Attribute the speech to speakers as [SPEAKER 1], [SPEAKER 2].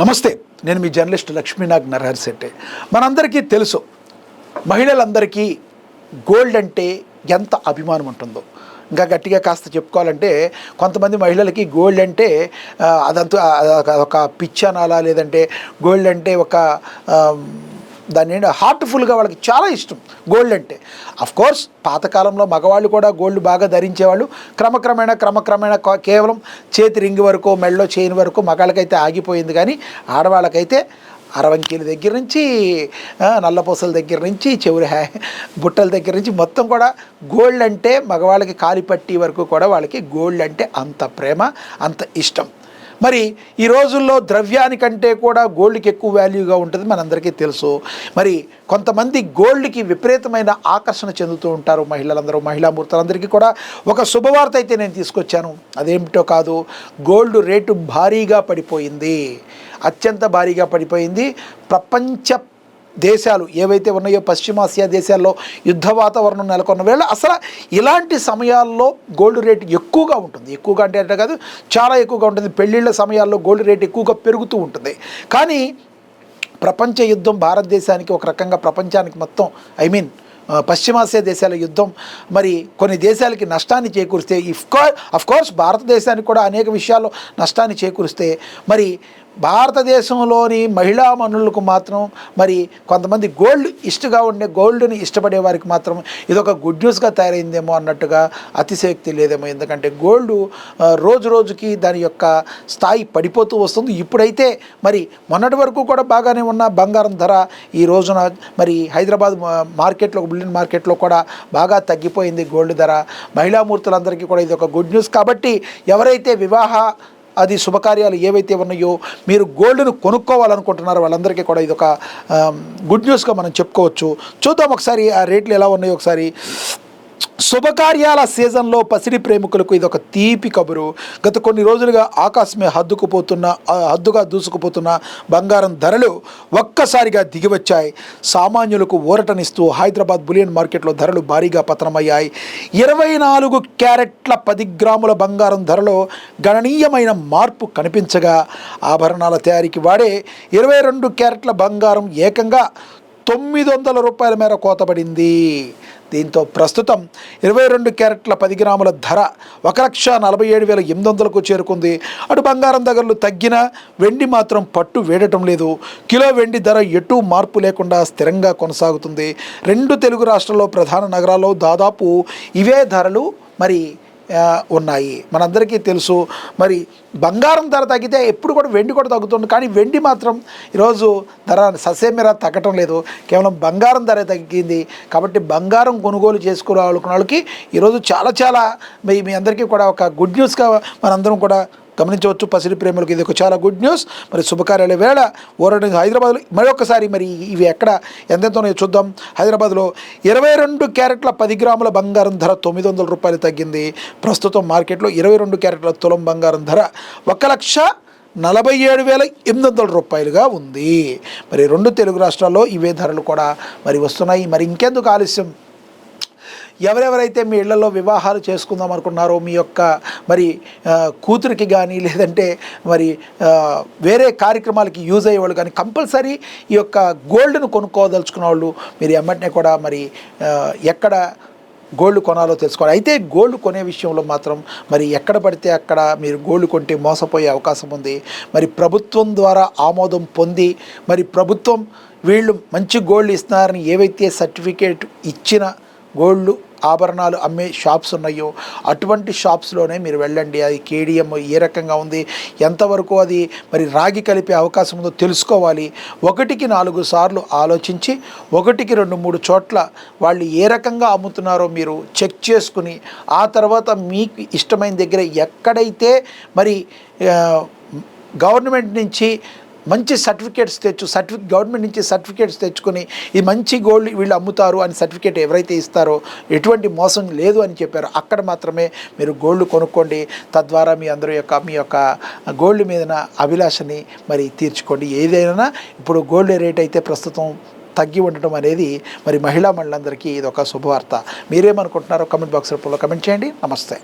[SPEAKER 1] నమస్తే, నేను మీ జర్నలిస్ట్ లక్ష్మీనాగ్ నరహర్ శెట్టి. మనందరికీ తెలుసు, మహిళలందరికీ గోల్డ్ అంటే ఎంత అభిమానం ఉంటుందో. ఇంకా గట్టిగా కాస్త చెప్పుకోవాలంటే కొంతమంది మహిళలకి గోల్డ్ అంటే అదంతా ఒక పిచ్చనాలా, లేదంటే గోల్డ్ అంటే ఒక దాన్ని హార్ట్ఫుల్గా వాళ్ళకి చాలా ఇష్టం గోల్డ్ అంటే. కోర్స్ పాతకాలంలో మగవాళ్ళు కూడా గోల్డ్ బాగా ధరించేవాళ్ళు. క్రమక్రమేణా కేవలం చేతి రింగ్ వరకు, మెడలో చైన్ వరకు మగాళ్ళకైతే ఆగిపోయింది. కానీ ఆడవాళ్ళకైతే అరవంకీల దగ్గర నుంచి, నల్లపూసల దగ్గర నుంచి, చెవుల బుట్టల దగ్గర నుంచి మొత్తం కూడా గోల్డ్ అంటే మగవాళ్ళకి కాలిపట్టి వరకు కూడా వాళ్ళకి గోల్డ్ అంటే అంత ప్రేమ, అంత ఇష్టం. మరి ఈ రోజుల్లో ద్రవ్యానికంటే కూడా గోల్డ్కి ఎక్కువ వాల్యూగా ఉంటుంది, మనందరికీ తెలుసు. మరి కొంతమంది గోల్డ్కి విపరీతమైన ఆకర్షణ చెందుతూ ఉంటారు మహిళలందరూ. మహిళామూర్తులందరికీ కూడా ఒక శుభవార్త అయితే నేను తీసుకొచ్చాను. అదేమిటో కాదు, గోల్డ్ రేటు భారీగా పడిపోయింది, అత్యంత భారీగా పడిపోయింది. ప్రపంచ దేశాలు ఏవైతే ఉన్నాయో, పశ్చిమాసియా దేశాల్లో యుద్ధ వాతావరణం నెలకొన్న వేళ అసలు ఇలాంటి సమయాల్లో గోల్డ్ రేటు ఎక్కువగా ఉంటుంది. ఎక్కువగా అంటే కాదు, చాలా ఎక్కువగా ఉంటుంది. పెళ్ళిళ్ళ సమయాల్లో గోల్డ్ రేటు ఎక్కువగా పెరుగుతూ ఉంటుంది. కానీ ప్రపంచ యుద్ధం భారతదేశానికి, ఒక రకంగా ప్రపంచానికి మొత్తం, పశ్చిమాసియా దేశాల యుద్ధం మరి కొన్ని దేశాలకి నష్టాన్ని చేకూరిస్తే, కోర్స్ భారతదేశానికి కూడా అనేక విషయాల్లో నష్టాన్ని చేకూరిస్తే, మరి భారతదేశంలోని మహిళా మనులకు మాత్రం, మరి కొంతమంది గోల్డ్ని ఇష్టపడే వారికి మాత్రం ఇదొక గుడ్ న్యూస్గా తయారైందేమో అన్నట్టుగా అతిశయోక్తి లేదేమో. ఎందుకంటే గోల్డ్ రోజు రోజుకి దాని యొక్క స్థాయి పడిపోతూ వస్తుంది. ఇప్పుడైతే మరి మొన్నటి వరకు కూడా బాగానే ఉన్న బంగారం ధర ఈ రోజున మరి హైదరాబాద్ మార్కెట్లో, బులియన్ మార్కెట్లో కూడా బాగా తగ్గిపోయింది గోల్డ్ ధర. మహిళామూర్తులందరికీ కూడా ఇది ఒక గుడ్ న్యూస్. కాబట్టి ఎవరైతే శుభకార్యాలు ఏవైతే ఉన్నాయో, మీరు గోల్డ్ను కొనుక్కోవాలనుకుంటున్నారో వాళ్ళందరికీ కూడా ఇది ఒక గుడ్ న్యూస్గా మనం చెప్పుకోవచ్చు. చూద్దాం ఒకసారి ఆ రేట్లు ఎలా ఉన్నాయో ఒకసారి. శుభకార్యాల సీజన్లో పసిడి ప్రేమికులకు ఇదొక తీపి కబురు. గత కొన్ని రోజులుగా ఆకాశమే హద్దుగా దూసుకుపోతున్న బంగారం ధరలు ఒక్కసారిగా దిగివచ్చాయి. సామాన్యులకు ఊరటనిస్తూ హైదరాబాద్ బులియన్ మార్కెట్లో ధరలు భారీగా పతనమయ్యాయి. 24 క్యారెట్ల 10 గ్రాముల బంగారం ధరలో గణనీయమైన మార్పు కనిపించగా, ఆభరణాల తయారీకి వాడే 22 క్యారెట్ల బంగారం ఏకంగా 900 రూపాయల మేర కోతబడింది. దీంతో ప్రస్తుతం 22 క్యారెట్ల 10 గ్రాముల ధర 1,47,800కు చేరుకుంది. అటు బంగారం ధరలు తగ్గిన వెండి మాత్రం పట్టు వేడటం లేదు. కిలో వెండి ధర ఎటూ మార్పు లేకుండా స్థిరంగా కొనసాగుతుంది. 2 తెలుగు రాష్ట్రాల్లో ప్రధాన నగరాల్లో దాదాపు ఇవే ధరలు మరి ఉన్నాయి. మనందరికీ తెలుసు, మరి బంగారం ధర తగ్గితే ఎప్పుడు కూడా వెండి కూడా తగ్గుతుంది. కానీ వెండి మాత్రం ఈరోజు ధర ససేమిరా తగ్గటం లేదు, కేవలం బంగారం ధర తగ్గింది. కాబట్టి బంగారం కొనుగోలు చేసుకోవాలనుకున్న వాళ్ళకి ఈరోజు చాలా మీ అందరికీ కూడా ఒక గుడ్ న్యూస్గా మనందరం కూడా గమనించవచ్చు. పసిడి ప్రేమలకు ఇది ఒక చాలా గుడ్ న్యూస్. మరి శుభకార్యాల వేళ హైదరాబాద్లో మరొకసారి మరి ఇవి ఎంతెంత ఉన్నాయో చూద్దాం. హైదరాబాద్లో 22 క్యారెట్ల 10 గ్రాముల బంగారం ధర 900 రూపాయలు తగ్గింది. ప్రస్తుతం మార్కెట్లో 22 క్యారెట్ల తులం బంగారం ధర 1,47,800 రూపాయలుగా ఉంది. మరి 2 తెలుగు రాష్ట్రాల్లో ఇవే ధరలు కూడా మరి వస్తున్నాయి. మరి ఇంకెందుకు ఆలస్యం, ఎవరెవరైతే మీ ఇళ్లలో వివాహాలు చేసుకుందాం అనుకున్నారో, మీ యొక్క మరి కూతురికి కానీ, లేదంటే మరి వేరే కార్యక్రమాలకి యూజ్ అయ్యేవాళ్ళు కానీ, కంపల్సరీ ఈ యొక్క గోల్డ్ను కొనుక్కోదలుచుకున్న వాళ్ళు మీరు ఎమ్మటనే కూడా మరి ఎక్కడ గోల్డ్ కొనాలో తెలుసుకోవాలి. అయితే గోల్డ్ కొనే విషయంలో మాత్రం మరి ఎక్కడ పడితే అక్కడ మీరు గోల్డ్ కొంటే మోసపోయే అవకాశం ఉంది. మరి ప్రభుత్వం ద్వారా ఆమోదం పొంది, మరి ప్రభుత్వం వీళ్ళు మంచి గోల్డ్ ఇస్తున్నారని ఏవైతే సర్టిఫికేట్ ఇచ్చిన గోల్డ్ ఆభరణాలు అమ్మే షాప్స్ ఉన్నాయో అటువంటి షాప్స్లోనే మీరు వెళ్ళండి. అది కేడిఎం ఏ రకంగా ఉంది, ఎంతవరకు అది మరి రాగి కలిపే అవకాశం ఉందో తెలుసుకోవాలి. 1కి 4 సార్లు ఆలోచించి, 1కి 2-3 చోట్ల వాళ్ళు ఏ రకంగా అమ్ముతున్నారో మీరు చెక్ చేసుకుని, ఆ తర్వాత మీకు ఇష్టమైన దగ్గర ఎక్కడైతే మరి గవర్నమెంట్ నుంచి మంచి గవర్నమెంట్ నుంచి సర్టిఫికేట్స్ తెచ్చుకొని ఈ మంచి గోల్డ్ వీళ్ళు అమ్ముతారు అని సర్టిఫికేట్ ఎవరైతే ఇస్తారో, ఎటువంటి మోసం లేదు అని చెప్పారో అక్కడ మాత్రమే మీరు గోల్డ్ కొనుక్కోండి. తద్వారా మీ యొక్క గోల్డ్ మీద అభిలాషని మరి తీర్చుకోండి. ఏదైనా ఇప్పుడు గోల్డ్ రేట్ అయితే ప్రస్తుతం తగ్గి ఉండటం అనేది మరి మహిళలందరికీ ఇది ఒక శుభవార్త. మీరేమనుకుంటున్నారో కమెంట్ బాక్స్ రూపంలో కమెంట్ చేయండి. నమస్తే.